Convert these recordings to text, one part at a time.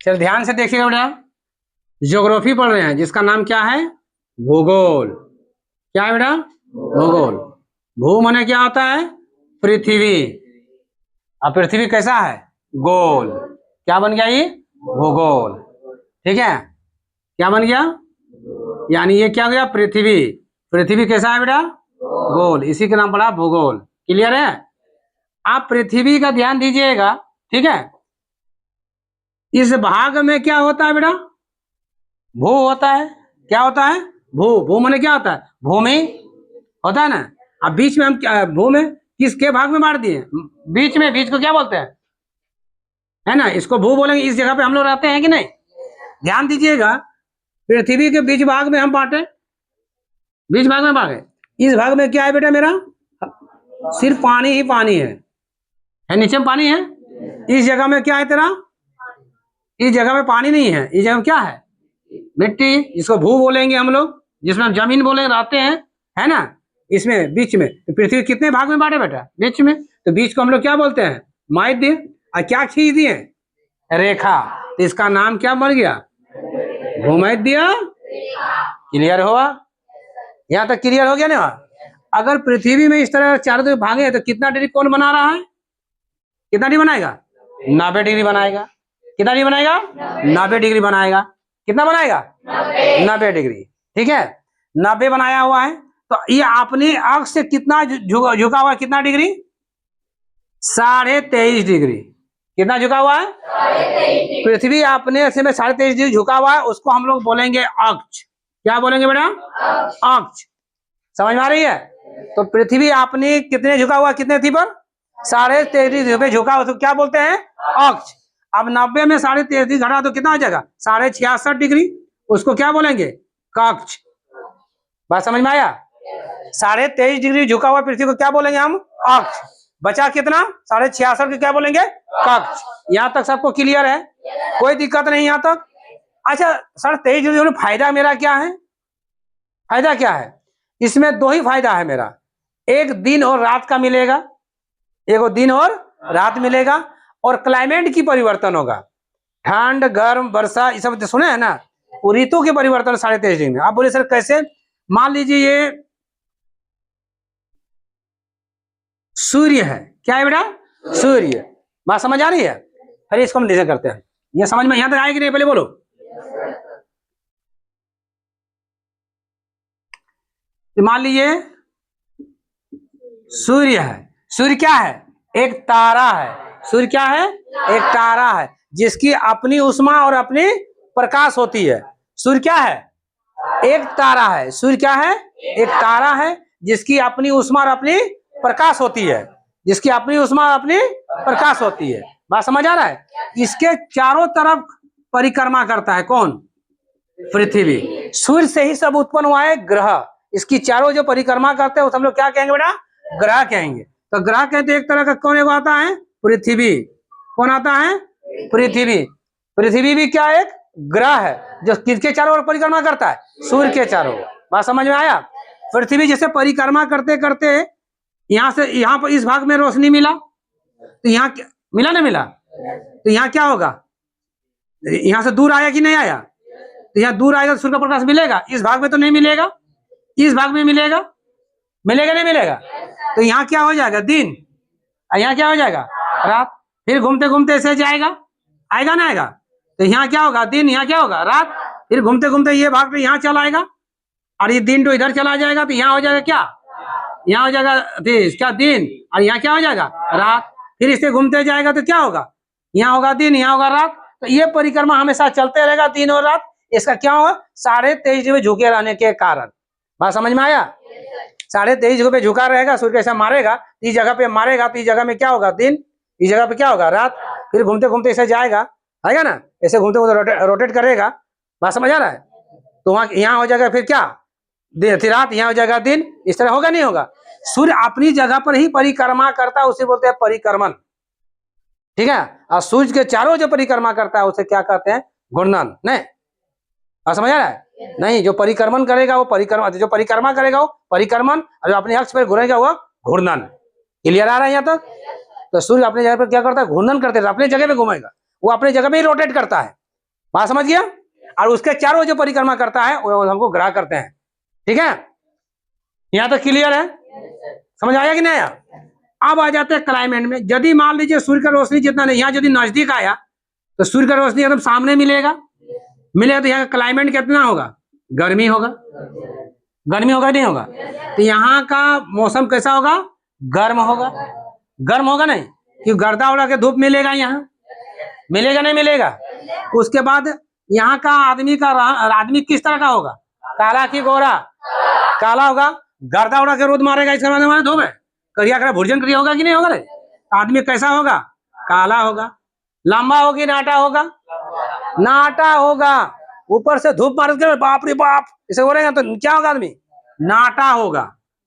चल ध्यान से देखिएगा बेटा, ज्योग्राफी पढ़ रहे हैं जिसका नाम क्या है, भूगोल। क्या है बेटा, भूगोल। भू माने क्या होता है, पृथ्वी। अब पृथ्वी कैसा है, गोल। क्या बन गया ये, भूगोल। ठीक है, क्या बन गया, यानी ये क्या हो गया, पृथ्वी। पृथ्वी कैसा है बेटा, गोल, इसी का नाम पड़ा भूगोल। क्लियर है। आप पृथ्वी का ध्यान दीजिएगा, ठीक है। इस भाग में क्या होता है बेटा, भू होता है। क्या होता है, भू। भू माने क्या होता है, भूमि होता है ना। अब बीच में हम भू में किसके भाग में बांट दिए, बीच में। बीच को क्या बोलते हैं, है ना, इसको भू बोलेंगे। इस जगह पे हम लोग रहते हैं कि नहीं, ध्यान दीजिएगा। पृथ्वी के बीच भाग में हम बांटे, बीच भाग में बांटे। इस भाग में क्या है बेटा मेरा, सिर्फ पानी ही पानी है नीचे में पानी है। इस जगह में क्या है तेरा, इस जगह में पानी नहीं है। इस जगह में क्या है, मिट्टी, जिसको भू बोलेंगे हम लोग, जिसमें हम जमीन बोले रहते हैं, है ना। इसमें बीच में तो पृथ्वी कितने भाग में बांटे बेटा, बीच में। तो बीच को हम लोग क्या बोलते हैं, माध्य। और क्या खींच दिए, रेखा। तो इसका नाम क्या बन गया, भूमध्य। क्लियर हुआ, यहाँ तक क्लियर हो गया ना। अगर पृथ्वी में इस तरह चारों तरफ भागे हैं तो कितना डिग्री कौन बना रहा है, कितना डिग्री बनाएगा, 90 डिग्री बनाएगा। कितना डिग्री बनाएगा, 90 डिग्री बनाएगा। कितना बनाएगा, 90 डिग्री। ठीक है, 90 बनाया हुआ है। तो ये अपने अक्ष से कितना झुका हुआ है, कितना डिग्री, 23.5 डिग्री। कितना झुका हुआ है, पृथ्वी अपने से में 23.5 डिग्री झुका हुआ है। उसको हम लोग बोलेंगे अक्ष। क्या बोलेंगे बेटा, अक्ष। समझ में आ रही है। तो पृथ्वी अपने कितने झुका हुआ, कितने थी पर 23.5 डिग्री पे झुका हुआ, तो क्या बोलते हैं, अक्ष। अब 90 में 23.5 डिग्री घटा तो कितना हो जाएगा, 66.5 डिग्री। उसको क्या बोलेंगे, कक्ष। बात समझ में आया। 23.5 डिग्री झुका हुआ पृथ्वी को क्या बोलेंगे हम, अक्ष। बचा कितना, 66.5 को क्या बोलेंगे, कक्ष। यहाँ तक सबको क्लियर है, कोई दिक्कत नहीं यहाँ तक। अच्छा 23.5 डिग्री फायदा मेरा क्या है, फायदा क्या है, इसमें दो ही फायदा है मेरा। एक दिन और रात का मिलेगा, एक दिन और रात मिलेगा। और क्लाइमेट की परिवर्तन होगा, ठंड गर्म वर्षा ये सब सुने है ना, ऋतु के परिवर्तन 23.5 डिग्री में। आप बोले सर कैसे, मान लीजिए ये सूर्य है। क्या है बेटा, सूर्य। बात समझ आ रही है। फिर इसको हम डिजाइन करते हैं, ये समझ में यहां तक आएगी नहीं, पहले बोलो। मान लीजिए सूर्य है। सूर्य क्या है, एक तारा है। सूर्य क्या है, एक तारा है जिसकी अपनी उष्मा और अपनी प्रकाश होती है। सूर्य क्या है, एक तारा है। सूर्य क्या है, एक तारा है जिसकी अपनी उष्मा और अपनी प्रकाश होती है, जिसकी अपनी उष्मा और अपनी प्रकाश होती है। बात समझ आ रहा है। इसके चारों तरफ परिक्रमा करता है कौन, पृथ्वी। सूर्य से ही सब उत्पन्न हुआ है ग्रह। इसकी चारों जो परिक्रमा करते हैं वो हम लोग क्या कहेंगे बेटा, ग्रह कहेंगे। तो ग्रह कहते एक तरह का कौन एगो आता है, पृथ्वी। कौन आता है, पृथ्वी। पृथ्वी भी क्या एक ग्रह है जो किसके चारों ओर परिक्रमा करता है, सूर्य के चारों ओर। बात समझ में आया। पृथ्वी जैसे परिक्रमा करते करते यहाँ से यहाँ पर इस भाग में रोशनी मिला, तो यहाँ मिला ना मिला, तो यहाँ क्या होगा, यहाँ से दूर आया कि नहीं आया, तो यहाँ दूर आएगा तो सूर्य का प्रकाश मिलेगा। इस भाग में तो नहीं मिलेगा, इस भाग में मिलेगा, मिलेगा नहीं मिलेगा। तो यहाँ क्या हो जाएगा, दिन, और यहाँ क्या हो जाएगा, रात। फिर घूमते घूमते ऐसे जाएगा, आएगा ना आएगा। तो यहाँ क्या होगा, दिन, यहाँ क्या होगा, रात। फिर घूमते घूमते ये भाग पे यहाँ चला आएगा, और ये दिन तो इधर चला जाएगा, तो यहाँ हो जाएगा क्या, यहाँ हो जाएगा क्या, दिन, और यहाँ क्या हो जाएगा, रात। फिर इससे घूमते जाएगा तो क्या होगा, यहाँ होगा दिन, यहाँ होगा रात। तो ये परिक्रमा हमेशा चलते रहेगा, दिन और रात। इसका क्या होगा, 23.5 डिग्री झुके रहने के कारण। बात समझ में आया। 23.5 डिग्री पे झुका रहेगा, सूर्य कैसा मारेगा, इस जगह पे मारेगा, तो इस जगह में क्या होगा, दिन, इस जगह पे क्या होगा, रात। फिर घूमते घूमते ऐसे जाएगा, आएगा ना, ऐसे घूमते घूमते रोटेट करेगा। बात समझ आ रहा है। तो वहां यहाँ हो जाएगा फिर क्या, दिन रात, यहाँ हो जाएगा दिन। इस तरह होगा नहीं होगा। सूर्य अपनी जगह पर ही परिक्रमा करता है, उसे बोलते हैं परिक्रमण। ठीक है। और सूर्य के चारों जो परिक्रमा करता है उसे क्या कहते हैं, घूर्णन। नहीं समझ आ रहा है। नहीं, जो परिक्रमण करेगा वो परिक्रमा, जो परिक्रमा करेगा वो परिक्रमण, और जो अपने अक्ष पर घूरेगा वो घूर्णन। क्लियर आ रहा है यहाँ तक। तो सूर्य अपनी जगह पर क्या करता है, घूर्णन करते, अपने जगह पे घूमेगा, वो अपने जगह पे ही रोटेट करता है। बात समझ गया। और उसके चारों जो परिक्रमा करता है वो हमको ग्रह करते हैं। ठीक है, यहाँ तक क्लियर है, समझ आया कि नहीं आया। अब आ जाते हैं क्लाइमेट में। यदि मान लीजिए सूर्य का रोशनी जितना नहीं, यहाँ यदि नजदीक आया तो सूर्य का रोशनी एकदम सामने मिलेगा, मिलेगा तो यहाँ का क्लाइमेट कितना होगा, गर्मी होगा। गर्मी होगा नहीं होगा, तो यहाँ का मौसम कैसा होगा, गर्म होगा। गर्म होगा नहीं, क्योंकि गर्दा उड़ा के धूप मिलेगा, यहाँ मिलेगा नहीं मिलेगा। उसके बाद यहाँ का आदमी किस तरह का होगा, काला की गोरा, काला होगा। गर्दा उड़ा के रोद मारेगा, इसका मतलब धूप है, करिया करा भोजन करिया होगा कि नहीं होगा रे। आदमी कैसा होगा, काला होगा। लंबा होगी नाटा होगा, नाटा होगा। ऊपर से धूप मार के बाप रे बाप इसे बोलेगा तो क्या होगा, आदमी नाटा होगा।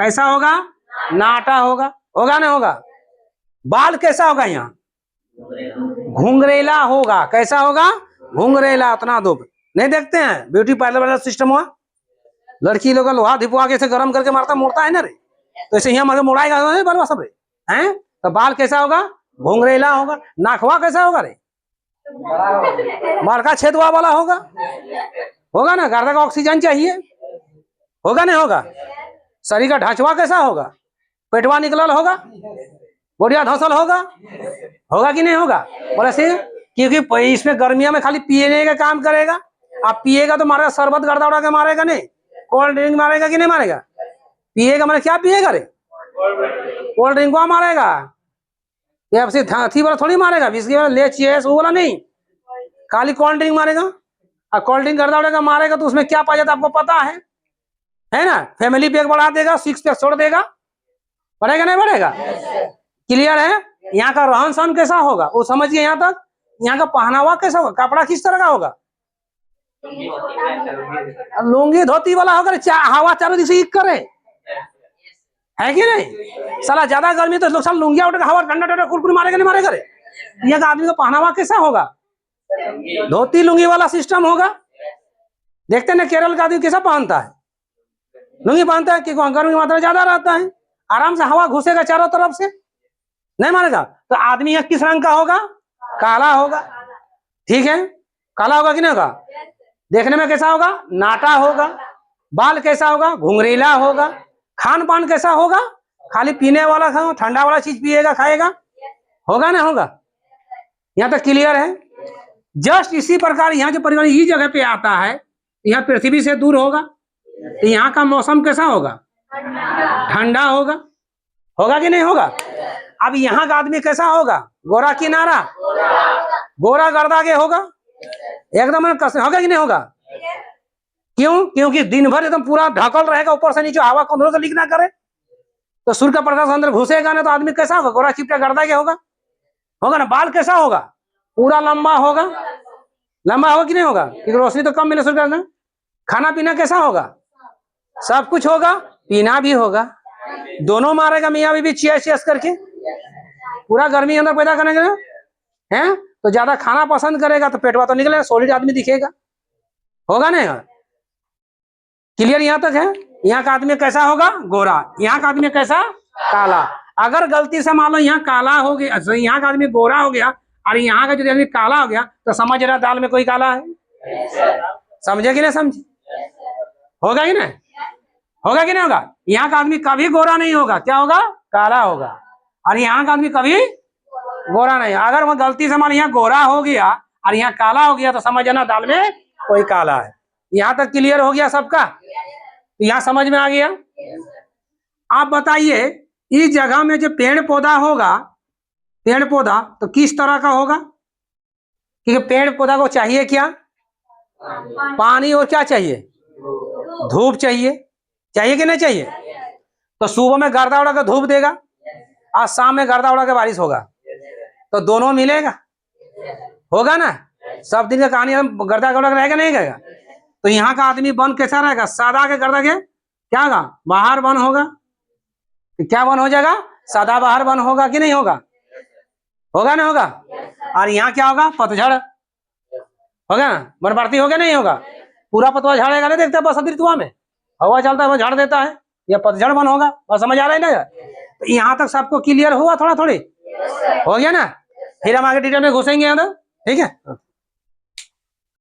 कैसा होगा, नाटा होगा। होगा नहीं होगा। बाल कैसा होगा, यहाँ घुंघरेला होगा। कैसा होगा, घुंघरेला। उतना धूप नहीं देखते हैं ब्यूटी पार्लर वाला सिस्टम हुआ, लड़की लोग लोहा धिपवा के गर्म करके मारता मोड़ता है ना रे, तो ऐसे यहाँ मार मोड़ाएगा बाल सब रे हैं। तो बाल कैसा होगा, घुंघरेला होगा। नाखवा कैसा होगा रे, बड़का छेदवा वाला होगा। होगा ना, गर्दा का ऑक्सीजन चाहिए, होगा नहीं होगा। शरीर का ढांचवा कैसा होगा, पेटवा निकलल होगा, बोरिया धसल होगा। होगा कि नहीं होगा, बोले से क्योंकि इसमें गर्मियों में खाली पीने का काम करेगा। आप पिएगा तो मारेगा, शरबत गर्दा उड़ा के मारेगा नहीं, कोल्ड ड्रिंक मारेगा कि नहीं मारेगा। पिएगा मैंने क्या पिएगा रे, कोल्ड ड्रिंक को मारेगा, पेप्सी थी वाला थोड़ी मारेगा, बिस्किट वाला ले चीज वो वाला नहीं, खाली कोल्ड ड्रिंक मारेगा। और कोल्ड ड्रिंक गर्दा उड़ा के मारेगा तो उसमें क्या पा जाता आपको पता है ना। फैमिली पैक बढ़ा देगा, 6 पैक छोड़ देगा, बढ़ेगा नहीं बढ़ेगा। क्लियर है। यहाँ का रहन सहन कैसा होगा वो समझिए यहाँ तक। यहाँ का पहनावा कैसा होगा, कपड़ा किस तरह का होगा, लुंगी धोती वाला होगा। हवा चारों दिशा करे है कि नहीं। साला ज्यादा गर्मी तो लोग साल लुंगिया उठा हवा ठंडा ठंडा कुरकुरी मारेगा नहीं मारेगा रे। यहाँ का आदमी का पहनावा कैसा होगा, धोती लुंगी वाला सिस्टम होगा। देखते हैं ना केरल का आदमी कैसा पहनता है, लुंगी पहनता है, क्योंकि गर्मी की मात्रा ज्यादा रहता है, आराम से हवा घुसेगा चारों तरफ से, नहीं मारेगा। तो आदमी यहाँ किस रंग का होगा, काला होगा। ठीक है, काला होगा कि नहीं होगा। देखने में कैसा होगा, नाटा होगा। बाल कैसा होगा, घुंघरीला होगा। खान पान कैसा होगा, खाली पीने वाला खाओ, ठंडा वाला चीज पिएगा खाएगा, होगा ना होगा। यहाँ तक क्लियर है। जस्ट इसी प्रकार यहाँ जो परिवार इस जगह पे आता है, यहाँ पृथ्वी से दूर होगा, तो यहाँ का मौसम कैसा होगा, ठंडा होगा। होगा कि नहीं होगा। अब यहाँ का आदमी कैसा होगा, गोरा किनारा, गोरा गर्दा के होगा एकदम कसम, होगा कि नहीं होगा। क्यों, क्योंकि दिन भर एकदम पूरा ढकल रहेगा, ऊपर से नीचे हवा को से लीक ना करे, तो सूर्य का प्रकाश अंदर घुसेगा ना, तो आदमी कैसा होगा, गोरा चिपटा गर्दा के होगा। होगा ना। बाल कैसा होगा, पूरा लंबा होगा। लंबा होगा कि नहीं होगा, क्योंकि रोशनी तो कम मिले सूर्य का। खाना पीना कैसा होगा, सब कुछ होगा, पीना भी होगा, दोनों मारेगा मियाँ बीवी चियस करके, पूरा गर्मी अंदर पैदा करने के हैं। तो ज्यादा खाना पसंद करेगा तो पेटवा तो निकलेगा, सॉलिड आदमी दिखेगा, होगा नहीं। क्लियर यहाँ तक है। यहाँ का आदमी कैसा होगा, गोरा। यहाँ का आदमी कैसा, काला। अगर गलती से मान लो यहाँ काला हो गया, यहाँ का आदमी गोरा हो गया और यहाँ का जो आदमी काला हो गया, तो समझ रहा दाल में कोई काला है। समझे कि नहीं समझे, होगा कि नहीं, होगा कि नहीं होगा। यहाँ का आदमी कभी गोरा नहीं होगा, क्या होगा, काला होगा। और यहाँ का आदमी कभी गोरा नहीं। अगर वो गलती से मान यहाँ गोरा हो गया और यहाँ काला हो गया, तो समझ जाना दाल में कोई काला है। यहाँ तक क्लियर हो गया सबका, तो यहाँ समझ में आ गया। आप बताइए इस जगह में जो पेड़ पौधा होगा, पेड़ पौधा तो किस तरह का होगा, क्योंकि पेड़ पौधा को चाहिए क्या, पानी, और क्या चाहिए, धूप चाहिए। चाहिए कि नहीं चाहिए। तो सुबह में गर्दा उड़ा के धूप देगा, आज शाम में गर्दा उड़ा के बारिश होगा, तो दोनों मिलेगा, होगा ना। सब दिन का कहानी गर्दा उड़ा के रहेगा नहीं रहेगा। तो यहाँ का आदमी वन कैसा रहेगा, सादा के गर्दा के क्या होगा, बाहर वन होगा। क्या वन हो जाएगा, सादा बाहर वन होगा कि नहीं होगा, होगा ना होगा। और यहाँ क्या होगा, पतझड़ होगा ना, बरसाती होगा नहीं होगा। पूरा पतवा झाड़ेगा नहीं, देखते बसंत ऋतु में हवा चलता है वो झाड़ देता है, या पतझड़ वन होगा। बस समझ आ रहा है ना। तो यहाँ तक सबको क्लियर हुआ, थोड़ा थोड़ी हो गया ना। फिर हम आगे डिटेल में घुसेंगे अंदर, ठीक है।